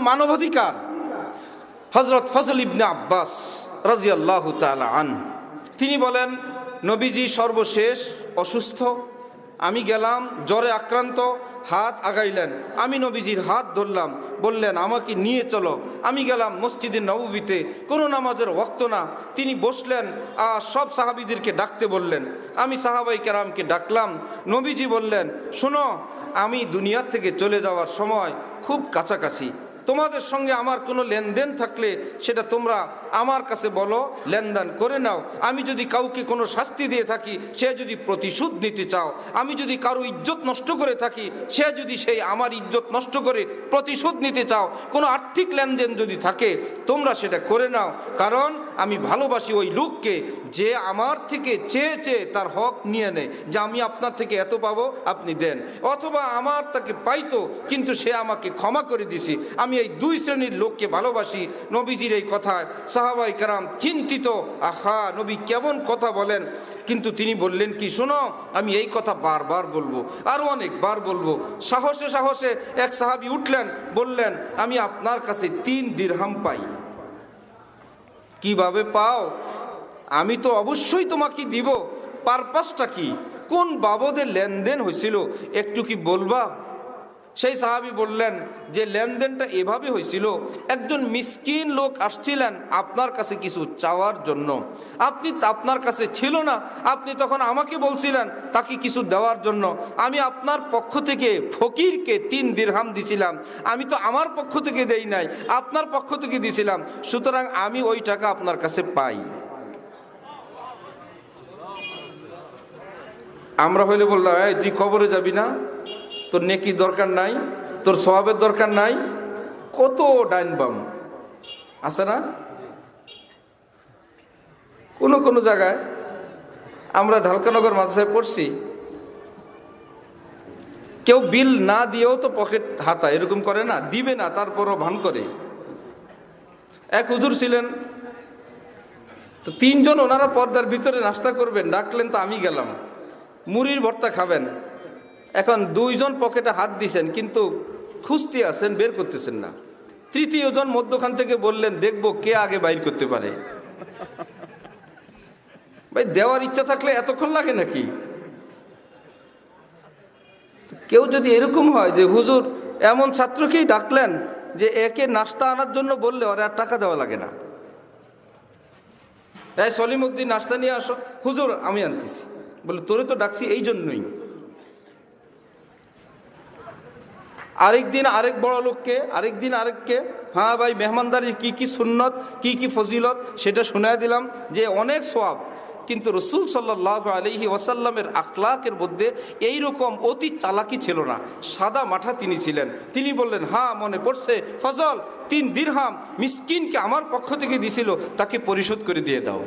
মানবাধিকার হযরত ফজল ইবনে আব্বাস রাদিয়াল্লাহু তাআলা আনহু তিনি বলেন, নবীজি সর্বশেষ অসুস্থ, আমি গেলাম, জ্বরে আক্রান্ত, হাত আগাইলেন, আমি নবীজির হাত ধরলাম, বললেন আমাকে নিয়ে চলো। আমি গেলাম মসজিদে নববীতে, কোনো নামাজের ওয়াক্ত না। তিনি বসলেন আর সব সাহাবীদেরকে ডাকতে বললেন। আমি সাহাবাই কেরামকে ডাকলাম। নবীজি বললেন, শোনো, আমি দুনিয়ার থেকে চলে যাওয়ার সময় খুব কাছাকাছি, তোমাদের সঙ্গে আমার কোনো লেনদেন থাকলে সেটা তোমরা আমার কাছে বলো, লেনদেন করে নাও। আমি যদি কাউকে কোনো শাস্তি দিয়ে থাকি, সে যদি প্রতিশোধ নিতে চাও, আমি যদি কারো ইজ্জত নষ্ট করে থাকি, সে যদি সেই আমার ইজ্জত নষ্ট করে প্রতিশোধ নিতে চাও, কোনো আর্থিক লেনদেন যদি থাকে, তোমরা সেটা করে নাও। কারণ আমি ভালোবাসি ওই লোককে যে আমার থেকে চেয়ে চেয়ে তার হক নিয়ে নেয়, যে আমি আপনার থেকে এত পাবো, আপনি দেন, অথবা আমার তাকে পাইতো কিন্তু সে আমাকে ক্ষমা করে দিছি। আমি এই দুই শ্রেণীর লোককে ভালোবাসি। নবীজির এই কথায় সাহাবাই কেরাম চিন্তিত, আহা নবী কেমন কথা বলেন। কিন্তু তিনি বললেন কি, শোনো, আমি এই কথা বারবার বলবো, আরও অনেকবার বলবো। সাহসে সাহসে এক সাহাবী উঠলেন, বললেন, আমি আপনার কাছে 3 দিরহাম পাই। কিভাবে পাও? আমি তো অবশ্যই তোমাকে দিব। পারপাসটা কি, কোন বাবদে লেনদেন হয়েছিল একটু কি বলবা? সেই সাহাবী বললেন যে লেনদেনটা এভাবে হয়েছিল, একজন মিসকিন লোক আসছিলেন আপনার কাছে কিছু চাওয়ার জন্য, আপনার কাছে ছিল না, আপনি তখন আমাকে বলছিলেন তাকে কিছু দেওয়ার জন্য। আমি আপনার পক্ষ থেকে ফকিরকে 3 দিরহাম দিছিলাম। আমি তো আমার পক্ষ থেকে দেই নাই, আপনার পক্ষ থেকে দিছিলাম, সুতরাং আমি ওই টাকা আপনার কাছে পাই। আমরা হইলে বললাম, এই তুই কবরে যাবি না, তোর নেকি দরকার নাই, তোর সওয়াবের দরকার নাই। কত ডাইন বাম আছে না? কোন জায়গায় আমরা ঢালকানগর মাদ্রাসায় পড়ছি, কেউ বিল না দিয়েও তো পকেট হাতা এরকম করে না, দিবে না তারপরও ভান করে। এক হুজুর ছিলেন, তো 3 জন ওনারা পর্দার ভিতরে নাস্তা করবেন, ডাকলেন, তো আমি গেলাম, মুড়ির ভর্তা খাবেন। এখন 2 জন পকেটে হাত দিছেন কিন্তু খুঁজতে আছেন, বের করতেছেন না। 3য় জন মধ্যখান থেকে বললেন, দেখবো কে আগে বাইর করতে পারে। ভাই, দেওয়ার ইচ্ছা থাকলে এতক্ষণ লাগে নাকি? কেউ যদি এরকম হয় যে হুজুর এমন ছাত্রকেই ডাকলেন যে একে নাস্তা আনার জন্য বললে ওরা আর টাকা দেওয়া লাগে না, এই সলিমউদ্দিন নাস্তা নিয়ে আসো, হুজুর আমি আনতেছি, বলে তোরে তো ডাকছি এই জন্যই। আরেকদিন আরেক বড় লোককে, আরেকদিন আরেককে, হ্যাঁ ভাই মেহমানদারির কি কি সুন্নত, কি কি ফজিলত সেটা শোনায় দিলাম, যে অনেক সওয়াব। কিন্তু রাসূল সাল্লাল্লাহু আলাইহি ওয়াসাল্লামের আখলাকের মধ্যে এইরকম অতি চালাকি ছিল না, সাদা মাঠা তিনি ছিলেন। তিনি বললেন, হ্যাঁ মনে পড়ছে, ফজল 3 দিরহাম মিসকিনকে আমার পক্ষ থেকে দিছিল, তাকে পরিশোধ করে দিয়ে দাও।